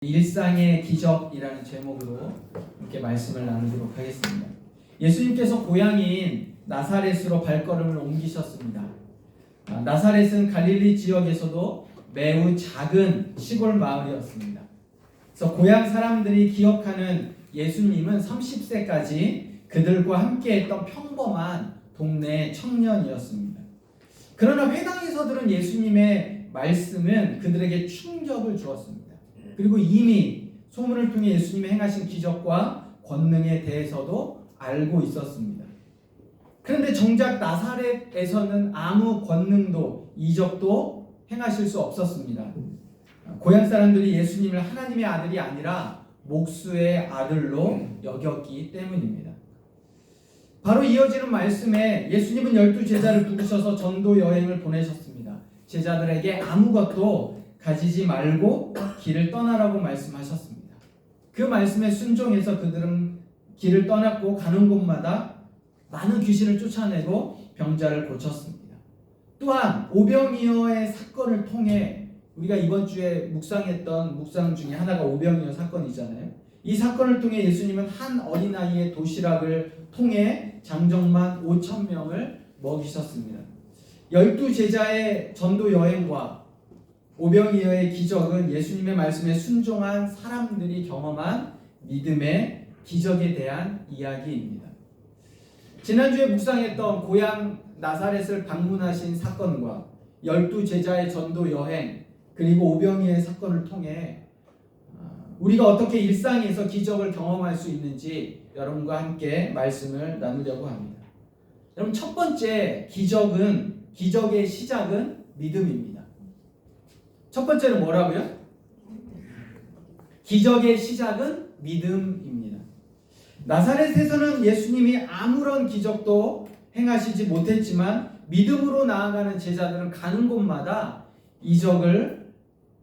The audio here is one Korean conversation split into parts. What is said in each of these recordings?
일상의 기적이라는 제목으로 이렇게 말씀을 나누도록 하겠습니다. 예수님께서 고향인 나사렛으로 발걸음을 옮기셨습니다. 나사렛은 갈릴리 지역에서도 매우 작은 시골 마을이었습니다. 그래서 고향 사람들이 기억하는 예수님은 30세까지 그들과 함께했던 평범한 동네 청년이었습니다. 그러나 회당에서 들은 예수님의 말씀은 그들에게 충격을 주었습니다. 그리고 이미 소문을 통해 예수님이 행하신 기적과 권능에 대해서도 알고 있었습니다. 그런데 정작 나사렛에서는 아무 권능도 이적도 행하실 수 없었습니다. 고향 사람들이 예수님을 하나님의 아들이 아니라 목수의 아들로 여겼기 때문입니다. 바로 이어지는 말씀에 예수님은 12제자를 부르셔서 전도 여행을 보내셨습니다. 제자들에게 아무것도 가지지 말고 길을 떠나라고 말씀하셨습니다. 그 말씀에 순종해서 그들은 길을 떠났고 가는 곳마다 많은 귀신을 쫓아내고 병자를 고쳤습니다. 또한 오병이어의 사건을 통해 우리가 이번 주에 묵상했던 묵상 중에 하나가 오병이어 사건이잖아요. 이 사건을 통해 예수님은 한 어린아이의 도시락을 통해 장정만 5,000명을 먹이셨습니다. 12제자의 전도 여행과 오병이어의 기적은 예수님의 말씀에 순종한 사람들이 경험한 믿음의 기적에 대한 이야기입니다. 지난주에 묵상했던 고향 나사렛을 방문하신 사건과 12제자의 전도 여행 그리고 오병이어의 사건을 통해 우리가 어떻게 일상에서 기적을 경험할 수 있는지 여러분과 함께 말씀을 나누려고 합니다. 여러분, 첫 번째 기적의 시작은 믿음입니다. 첫 번째는 뭐라고요? 기적의 시작은 믿음입니다. 나사렛에서는 예수님이 아무런 기적도 행하시지 못했지만 믿음으로 나아가는 제자들은 가는 곳마다 이적을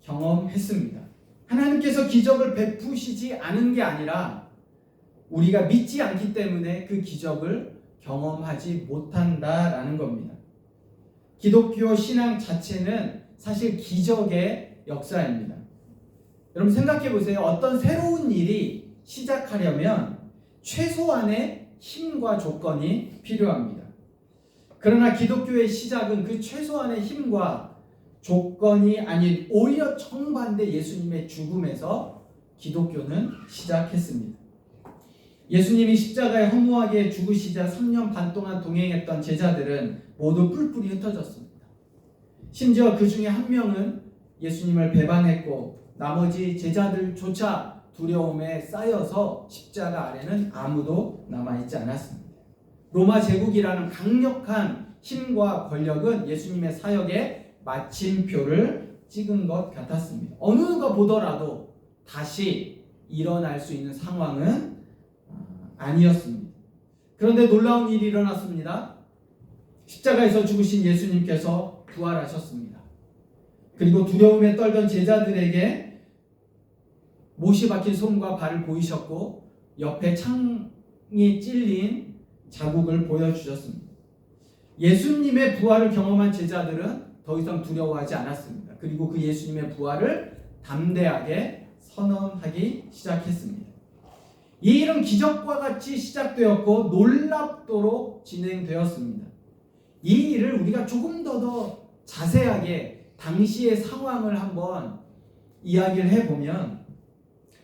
경험했습니다. 하나님께서 기적을 베푸시지 않은 게 아니라 우리가 믿지 않기 때문에 그 기적을 경험하지 못한다라는 겁니다. 기독교 신앙 자체는 사실 기적의 역사입니다. 여러분 생각해 보세요. 어떤 새로운 일이 시작하려면 최소한의 힘과 조건이 필요합니다. 그러나 기독교의 시작은 그 최소한의 힘과 조건이 아닌 오히려 정반대 예수님의 죽음에서 기독교는 시작했습니다. 예수님이 십자가에 허무하게 죽으시자 3년 반 동안 동행했던 제자들은 모두 뿔뿔이 흩어졌습니다. 심지어 그 중에 한 명은 예수님을 배반했고 나머지 제자들조차 두려움에 쌓여서 십자가 아래는 아무도 남아있지 않았습니다. 로마 제국이라는 강력한 힘과 권력은 예수님의 사역에 마침표를 찍은 것 같았습니다. 어느 누가 보더라도 다시 일어날 수 있는 상황은 아니었습니다. 그런데 놀라운 일이 일어났습니다. 십자가에서 죽으신 예수님께서 부활하셨습니다. 그리고 두려움에 떨던 제자들에게 못이 박힌 손과 발을 보이셨고 옆에 창이 찔린 자국을 보여주셨습니다. 예수님의 부활을 경험한 제자들은 더 이상 두려워하지 않았습니다. 그리고 그 예수님의 부활을 담대하게 선언하기 시작했습니다. 이 일은 기적과 같이 시작되었고 놀랍도록 진행되었습니다. 이 일을 우리가 조금 더 자세하게 당시의 상황을 한번 이야기를 해보면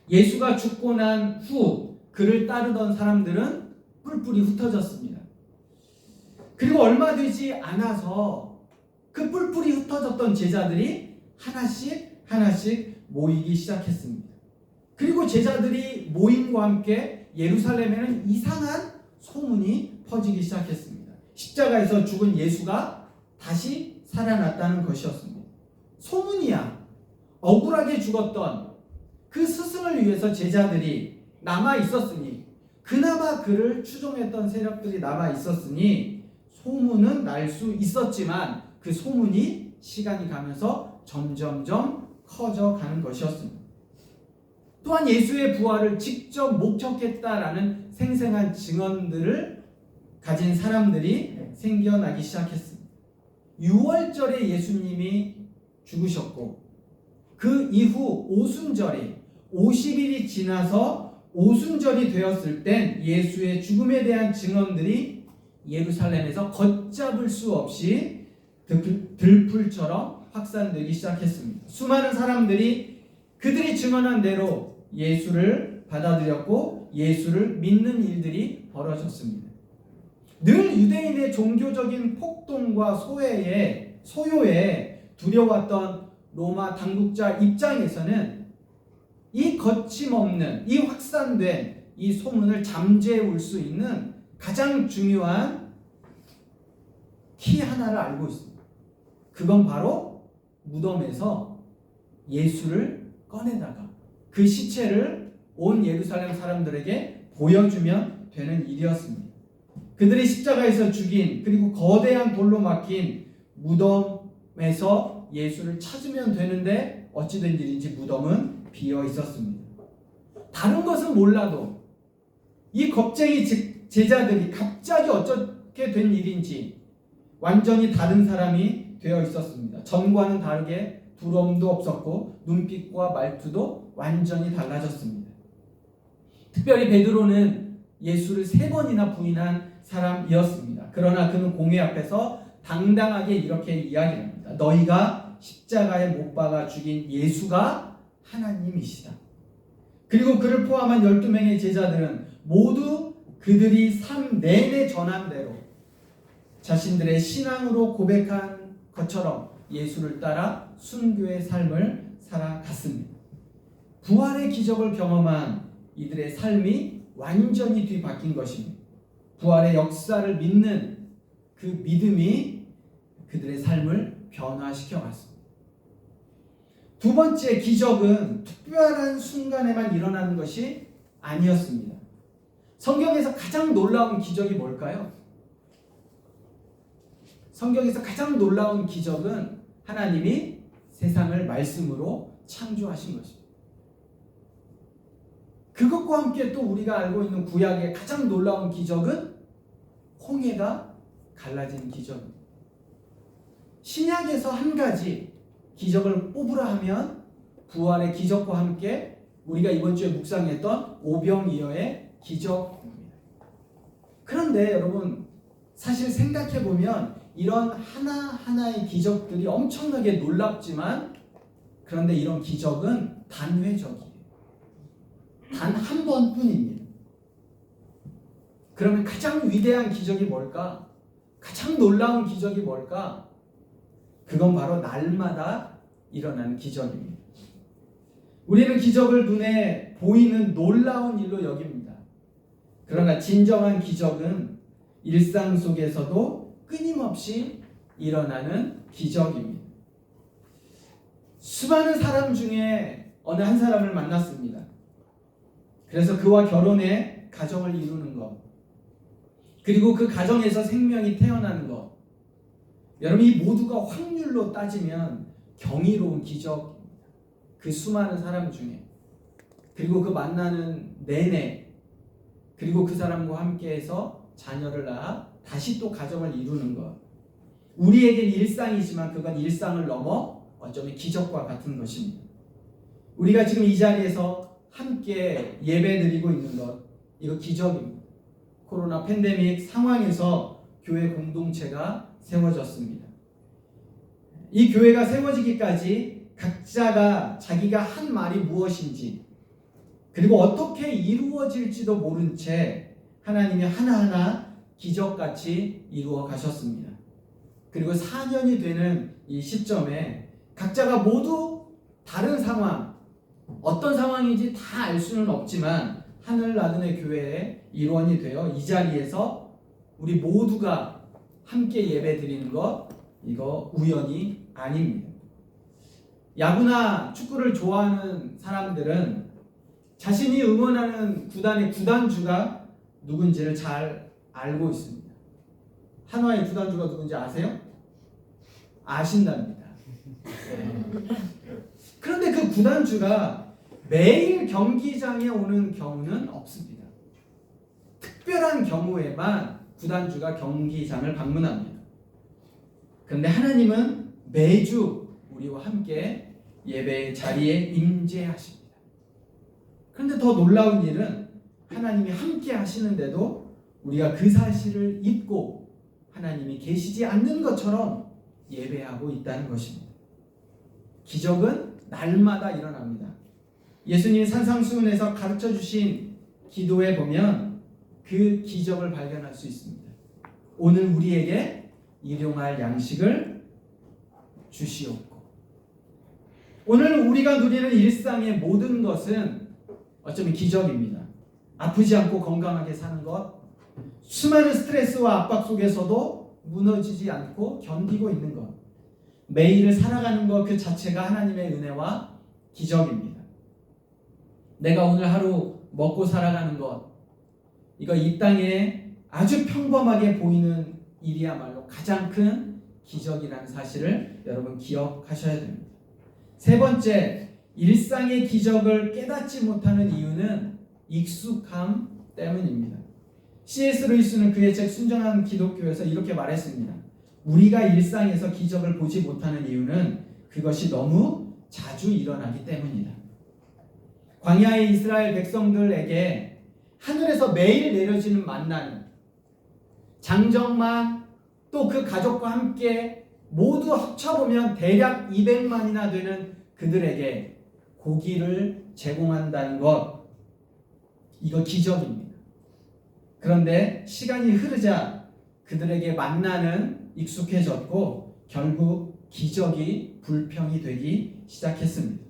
예수가 죽고 난 후 그를 따르던 사람들은 뿔뿔이 흩어졌습니다. 그리고 얼마 되지 않아서 그 뿔뿔이 흩어졌던 제자들이 하나씩 모이기 시작했습니다. 그리고 제자들이 모임과 함께 예루살렘에는 이상한 소문이 퍼지기 시작했습니다. 십자가에서 죽은 예수가 다시 살아났다는 것이었습니다. 소문이야. 억울하게 죽었던 그 스승을 위해서 제자들이 남아 있었으니, 그나마 그를 추종했던 세력들이 남아 있었으니 소문은 날 수 있었지만 그 소문이 시간이 가면서 점점점 커져가는 것이었습니다. 또한 예수의 부활을 직접 목격했다라는 생생한 증언들을 가진 사람들이 생겨나기 시작했습니다. 6월절에 예수님이 죽으셨고 그 이후 오순절에 50일이 지나서 오순절이 되었을 땐 예수의 죽음에 대한 증언들이 예루살렘에서 걷잡을 수 없이 들풀처럼 확산되기 시작했습니다. 수많은 사람들이 그들이 증언한 대로 예수를 받아들였고 예수를 믿는 일들이 벌어졌습니다. 늘 유대인의 종교적인 폭동과 소요에 두려웠던 로마 당국자 입장에서는 이 거침없는, 이 확산된 이 소문을 잠재울 수 있는 가장 중요한 키 하나를 알고 있습니다. 그건 바로 무덤에서 예수를 꺼내다가 그 시체를 온 예루살렘 사람들에게 보여주면 되는 일이었습니다. 그들이 십자가에서 죽인, 그리고 거대한 돌로 막힌 무덤에서 예수를 찾으면 되는데 어찌된 일인지 무덤은 비어 있었습니다. 다른 것은 몰라도 이 겁쟁이 제자들이 갑자기 어떻게 된 일인지 완전히 다른 사람이 되어 있었습니다. 전과는 다르게 두려움도 없었고 눈빛과 말투도 완전히 달라졌습니다. 특별히 베드로는 예수를 3번이나 부인한 사람이었습니다. 그러나 그는 공회 앞에서 당당하게 이렇게 이야기합니다. 너희가 십자가에 못 박아 죽인 예수가 하나님이시다. 그리고 그를 포함한 12명의 제자들은 모두 그들이 삶 내내 전한 대로 자신들의 신앙으로 고백한 것처럼 예수를 따라 순교의 삶을 살아갔습니다. 부활의 기적을 경험한 이들의 삶이 완전히 뒤바뀐 것입니다. 부활의 역사를 믿는 그 믿음이 그들의 삶을 변화시켜 갔습니다. 두 번째 기적은 특별한 순간에만 일어나는 것이 아니었습니다. 성경에서 가장 놀라운 기적이 뭘까요? 성경에서 가장 놀라운 기적은 하나님이 세상을 말씀으로 창조하신 것입니다. 그것과 함께 또 우리가 알고 있는 구약의 가장 놀라운 기적은 홍해가 갈라진 기적입니다. 신약에서 한 가지 기적을 뽑으라 하면 부활의 기적과 함께 우리가 이번 주에 묵상했던 오병이어의 기적입니다. 그런데 여러분 사실 생각해보면 이런 하나하나의 기적들이 엄청나게 놀랍지만 그런데 이런 기적은 단회적이에요. 단 한 번뿐입니다. 그러면 가장 위대한 기적이 뭘까? 가장 놀라운 기적이 뭘까? 그건 바로 날마다 일어나는 기적입니다. 우리는 기적을 눈에 보이는 놀라운 일로 여깁니다. 그러나 진정한 기적은 일상 속에서도 끊임없이 일어나는 기적입니다. 수많은 사람 중에 어느 한 사람을 만났습니다. 그래서 그와 결혼해 가정을 이루는 것, 그리고 그 가정에서 생명이 태어나는 것, 여러분 이 모두가 확률로 따지면 경이로운 기적입니다. 그 수많은 사람 중에, 그리고 그 만나는 내내, 그리고 그 사람과 함께해서 자녀를 낳아 다시 또 가정을 이루는 것, 우리에겐 일상이지만 그건 일상을 넘어 어쩌면 기적과 같은 것입니다. 우리가 지금 이 자리에서 함께 예배드리고 있는 것, 이거 기적입니다. 코로나 팬데믹 상황에서 교회 공동체가 세워졌습니다. 이 교회가 세워지기까지 각자가 자기가 한 말이 무엇인지, 그리고 어떻게 이루어질지도 모른 채 하나님이 하나하나 기적같이 이루어 가셨습니다. 그리고 4년이 되는 이 시점에 각자가 모두 다른 상황, 어떤 상황인지 다 알 수는 없지만 하늘나든의 교회의 일원이 되어 이 자리에서 우리 모두가 함께 예배드리는 것, 이거 우연이 아닙니다. 야구나 축구를 좋아하는 사람들은 자신이 응원하는 구단의 구단주가 누군지를 잘 알고 있습니다. 한화의 구단주가 누군지 아세요? 아신답니다. 그런데 그 구단주가 매일 경기장에 오는 경우는 없습니다. 특별한 경우에만 구단주가 경기장을 방문합니다. 그런데 하나님은 매주 우리와 함께 예배의 자리에 임재하십니다. 그런데 더 놀라운 일은 하나님이 함께 하시는데도 우리가 그 사실을 잊고 하나님이 계시지 않는 것처럼 예배하고 있다는 것입니다. 기적은 날마다 일어납니다. 예수님이 산상수훈에서 가르쳐 주신 기도에 보면 그 기적을 발견할 수 있습니다. 오늘 우리에게 일용할 양식을 주시옵고. 오늘 우리가 누리는 일상의 모든 것은 어쩌면 기적입니다. 아프지 않고 건강하게 사는 것, 수많은 스트레스와 압박 속에서도 무너지지 않고 견디고 있는 것, 매일을 살아가는 것 그 자체가 하나님의 은혜와 기적입니다. 내가 오늘 하루 먹고 살아가는 것, 이거 이 땅에 아주 평범하게 보이는 일이야말로 가장 큰 기적이라는 사실을 여러분 기억하셔야 됩니다. 세 번째, 일상의 기적을 깨닫지 못하는 이유는 익숙함 때문입니다. C.S. 루이스는 그의 책 순전한 기독교에서 이렇게 말했습니다. 우리가 일상에서 기적을 보지 못하는 이유는 그것이 너무 자주 일어나기 때문이다. 광야의 이스라엘 백성들에게 하늘에서 매일 내려지는 만나는, 장정만 또 그 가족과 함께 모두 합쳐보면 대략 200만이나 되는 그들에게 고기를 제공한다는 것, 이거 기적입니다. 그런데 시간이 흐르자 그들에게 만나는 익숙해졌고 결국 기적이 불평이 되기 시작했습니다.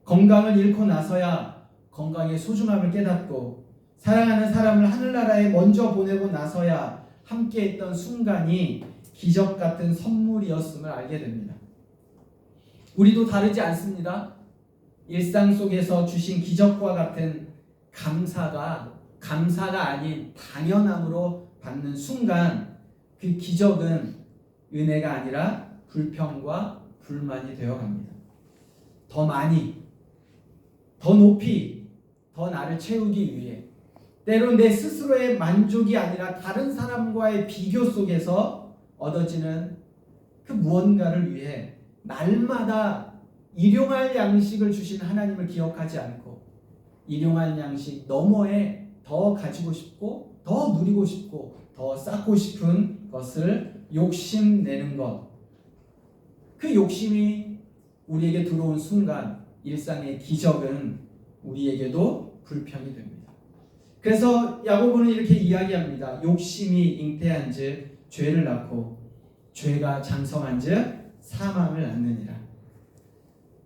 건강을 잃고 나서야 건강의 소중함을 깨닫고 사랑하는 사람을 하늘나라에 먼저 보내고 나서야 함께했던 순간이 기적 같은 선물이었음을 알게 됩니다. 우리도 다르지 않습니다. 일상 속에서 주신 기적과 같은 감사가 아닌 당연함으로 받는 순간 그 기적은 은혜가 아니라 불평과 불만이 되어갑니다. 더 많이, 더 높이, 더 나를 채우기 위해, 때론 내 스스로의 만족이 아니라 다른 사람과의 비교 속에서 얻어지는 그 무언가를 위해 날마다 일용할 양식을 주신 하나님을 기억하지 않고 일용할 양식 너머에 더 가지고 싶고 더 누리고 싶고 더 쌓고 싶은 것을 욕심내는 것, 그 욕심이 우리에게 들어온 순간 일상의 기적은 우리에게도 불평이 됩니다. 그래서 야고보는 이렇게 이야기합니다. 욕심이 잉태한즉 죄를 낳고 죄가 장성한즉 사망을 낳느니라.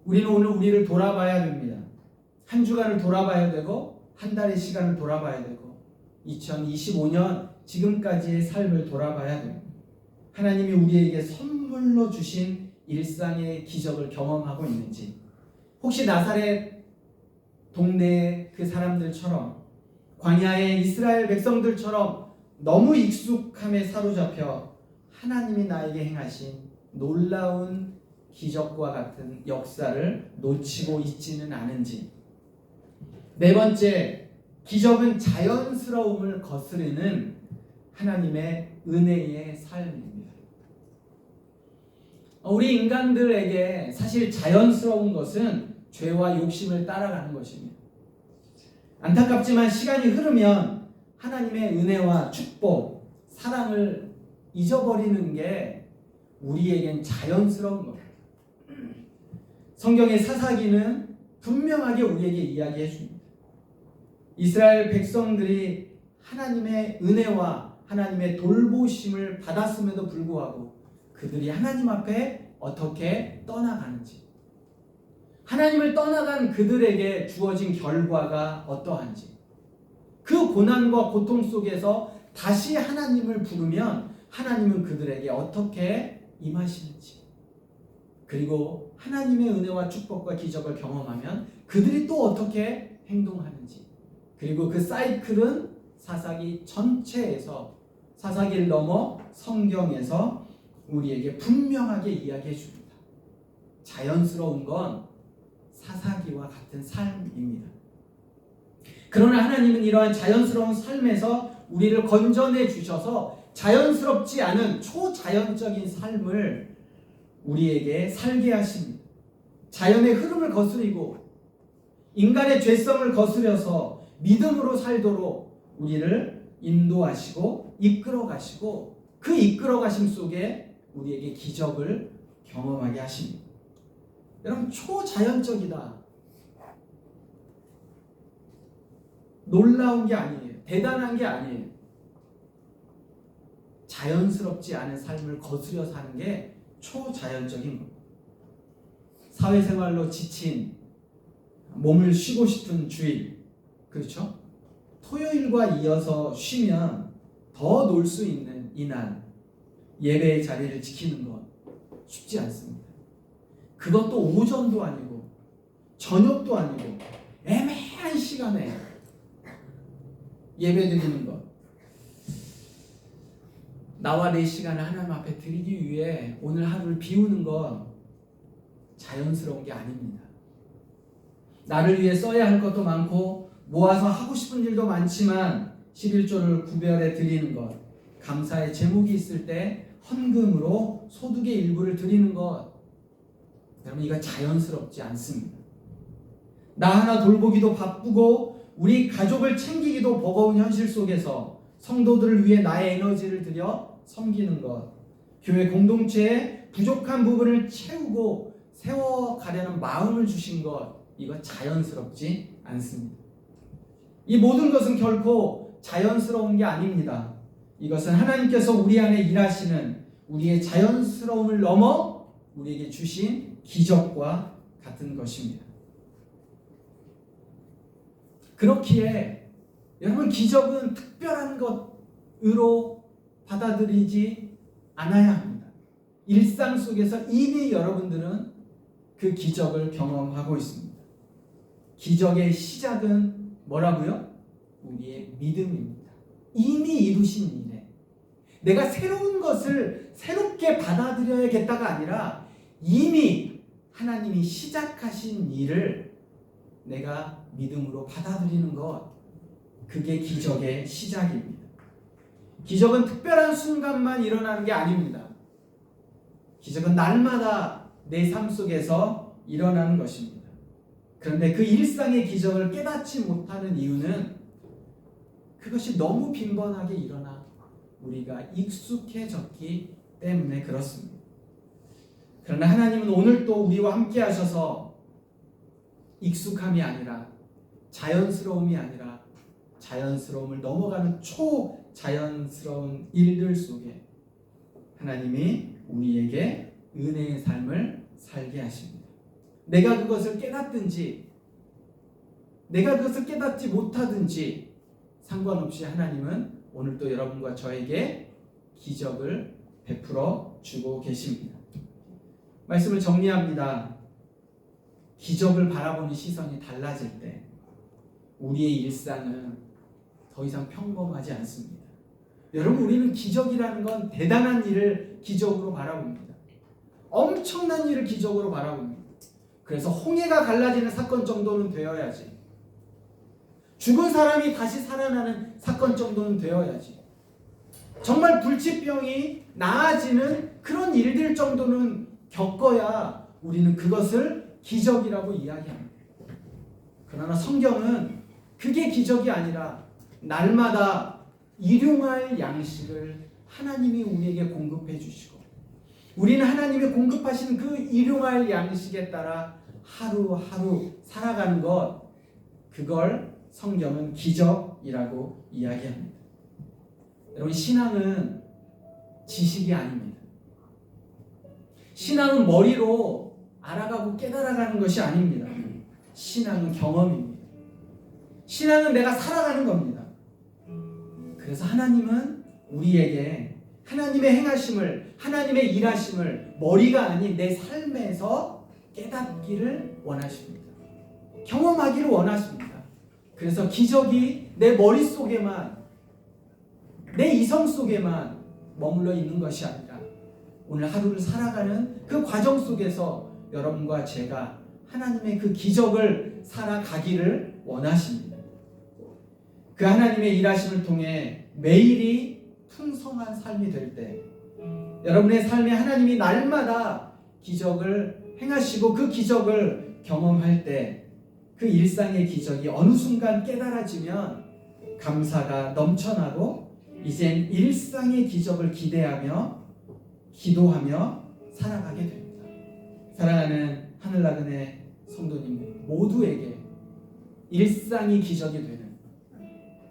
우리는 오늘 우리를 돌아봐야 됩니다. 한 주간을 돌아봐야 되고 한 달의 시간을 돌아봐야 되고 2025년 지금까지의 삶을 돌아봐야 됩니다. 하나님이 우리에게 선물로 주신 일상의 기적을 경험하고 있는지, 혹시 나사렛 동네 그 사람들처럼 광야의 이스라엘 백성들처럼 너무 익숙함에 사로잡혀 하나님이 나에게 행하신 놀라운 기적과 같은 역사를 놓치고 있지는 않은지. 네 번째, 기적은 자연스러움을 거스르는 하나님의 은혜의 삶입니다. 우리 인간들에게 사실 자연스러운 것은 죄와 욕심을 따라가는 것입니다. 안타깝지만 시간이 흐르면 하나님의 은혜와 축복, 사랑을 잊어버리는 게 우리에겐 자연스러운 겁니다. 성경의 사사기는 분명하게 우리에게 이야기해 줍니다. 이스라엘 백성들이 하나님의 은혜와 하나님의 돌보심을 받았음에도 불구하고 그들이 하나님 앞에 어떻게 떠나가는지, 하나님을 떠나간 그들에게 주어진 결과가 어떠한지, 그 고난과 고통 속에서 다시 하나님을 부르면 하나님은 그들에게 어떻게 임하시는지, 그리고 하나님의 은혜와 축복과 기적을 경험하면 그들이 또 어떻게 행동하는지, 그리고 그 사이클은 사사기 전체에서, 사사기를 넘어 성경에서 우리에게 분명하게 이야기해 줍니다. 자연스러운 건 사사기와 같은 삶입니다. 그러나 하나님은 이러한 자연스러운 삶에서 우리를 건져내 주셔서 자연스럽지 않은 초자연적인 삶을 우리에게 살게 하십니다. 자연의 흐름을 거스리고 인간의 죄성을 거스려서 믿음으로 살도록 우리를 인도하시고 이끌어 가시고 그 이끌어 가심 속에 우리에게 기적을 경험하게 하십니다. 여러분, 초자연적이다. 놀라운 게 아니에요. 대단한 게 아니에요. 자연스럽지 않은 삶을 거스려 사는 게 초자연적인 겁니다. 사회생활로 지친, 몸을 쉬고 싶은 주일, 그렇죠? 토요일과 이어서 쉬면 더 놀 수 있는 이날, 예배의 자리를 지키는 것 쉽지 않습니다. 그것도 오전도 아니고 저녁도 아니고 애매한 시간에 예배 드리는 것, 나와 내 시간을 하나님 앞에 드리기 위해 오늘 하루를 비우는 것 자연스러운 게 아닙니다. 나를 위해 써야 할 것도 많고 모아서 하고 싶은 일도 많지만 11조를 구별해 드리는 것, 감사의 제목이 있을 때 헌금으로 소득의 일부를 드리는 것, 여러분, 이거 자연스럽지 않습니다. 나 하나 돌보기도 바쁘고 우리 가족을 챙기기도 버거운 현실 속에서 성도들을 위해 나의 에너지를 들여 섬기는 것, 교회 공동체의 부족한 부분을 채우고 세워가려는 마음을 주신 것, 이거 자연스럽지 않습니다. 이 모든 것은 결코 자연스러운 게 아닙니다. 이것은 하나님께서 우리 안에 일하시는 우리의 자연스러움을 넘어 우리에게 주신 기적과 같은 것입니다. 그렇기에 여러분, 기적은 특별한 것으로 받아들이지 않아야 합니다. 일상 속에서 이미 여러분들은 그 기적을 경험하고 있습니다. 기적의 시작은 뭐라고요? 우리의 믿음입니다. 이미 이루신 일에 내가 새로운 것을 새롭게 받아들여야겠다가 아니라 이미 하나님이 시작하신 일을 내가 믿음으로 받아들이는 것, 그게 기적의 시작입니다. 기적은 특별한 순간만 일어나는 게 아닙니다. 기적은 날마다 내 삶 속에서 일어나는 것입니다. 그런데 그 일상의 기적을 깨닫지 못하는 이유는 그것이 너무 빈번하게 일어나 우리가 익숙해졌기 때문에 그렇습니다. 그러나 하나님은 오늘 또 우리와 함께 하셔서 익숙함이 아니라 자연스러움이 아니라 자연스러움을 넘어가는 초자연스러운 일들 속에 하나님이 우리에게 은혜의 삶을 살게 하십니다. 내가 그것을 깨닫든지 내가 그것을 깨닫지 못하든지 상관없이 하나님은 오늘 또 여러분과 저에게 기적을 베풀어 주고 계십니다. 말씀을 정리합니다. 기적을 바라보는 시선이 달라질 때 우리의 일상은 더 이상 평범하지 않습니다. 여러분, 우리는 기적이라는 건 대단한 일을 기적으로 바라봅니다. 엄청난 일을 기적으로 바라봅니다. 그래서 홍해가 갈라지는 사건 정도는 되어야지, 죽은 사람이 다시 살아나는 사건 정도는 되어야지, 정말 불치병이 나아지는 그런 일들 정도는 겪어야 우리는 그것을 기적이라고 이야기합니다. 그러나 성경은 그게 기적이 아니라 날마다 일용할 양식을 하나님이 우리에게 공급해 주시고 우리는 하나님이 공급하시는 그 일용할 양식에 따라 하루하루 살아가는 것, 그걸 성경은 기적이라고 이야기합니다. 여러분, 신앙은 지식이 아닙니다. 신앙은 머리로 알아가고 깨달아가는 것이 아닙니다. 신앙은 경험입니다. 신앙은 내가 살아가는 겁니다. 그래서 하나님은 우리에게 하나님의 행하심을, 하나님의 일하심을 머리가 아닌 내 삶에서 깨닫기를 원하십니다. 경험하기를 원하십니다. 그래서 기적이 내 머릿속에만, 내 이성 속에만 머물러 있는 것이 아니라 오늘 하루를 살아가는 그 과정 속에서 여러분과 제가 하나님의 그 기적을 살아가기를 원하십니다. 그 하나님의 일하심을 통해 매일이 풍성한 삶이 될 때, 여러분의 삶에 하나님이 날마다 기적을 행하시고 그 기적을 경험할 때 그 일상의 기적이 어느 순간 깨달아지면 감사가 넘쳐나고 이젠 일상의 기적을 기대하며 기도하며 살아가게 됩니다. 사랑하는 하늘나그네 성도님 모두에게 일상이 기적이 되는,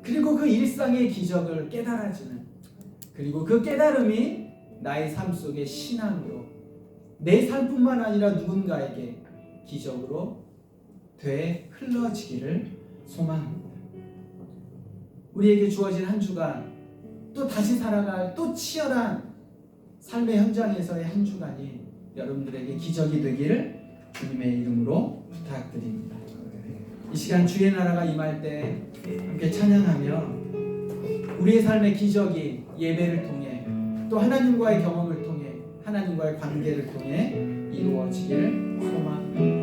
그리고 그 일상의 기적을 깨달아지는, 그리고 그 깨달음이 나의 삶 속의 신앙으로 내 삶뿐만 아니라 누군가에게 기적으로 돼 흘러지기를 소망합니다. 우리에게 주어진 한 주간, 또 다시 살아갈 또 치열한 삶의 현장에서의 한 주간이 여러분들에게 기적이 되기를 주님의 이름으로 부탁드립니다. 이 시간 주의 나라가 임할 때 함께 찬양하며 우리의 삶의 기적이 예배를 통해 또 하나님과의 경험을 통해 하나님과의 관계를 통해 이루어지기를 소망합니다.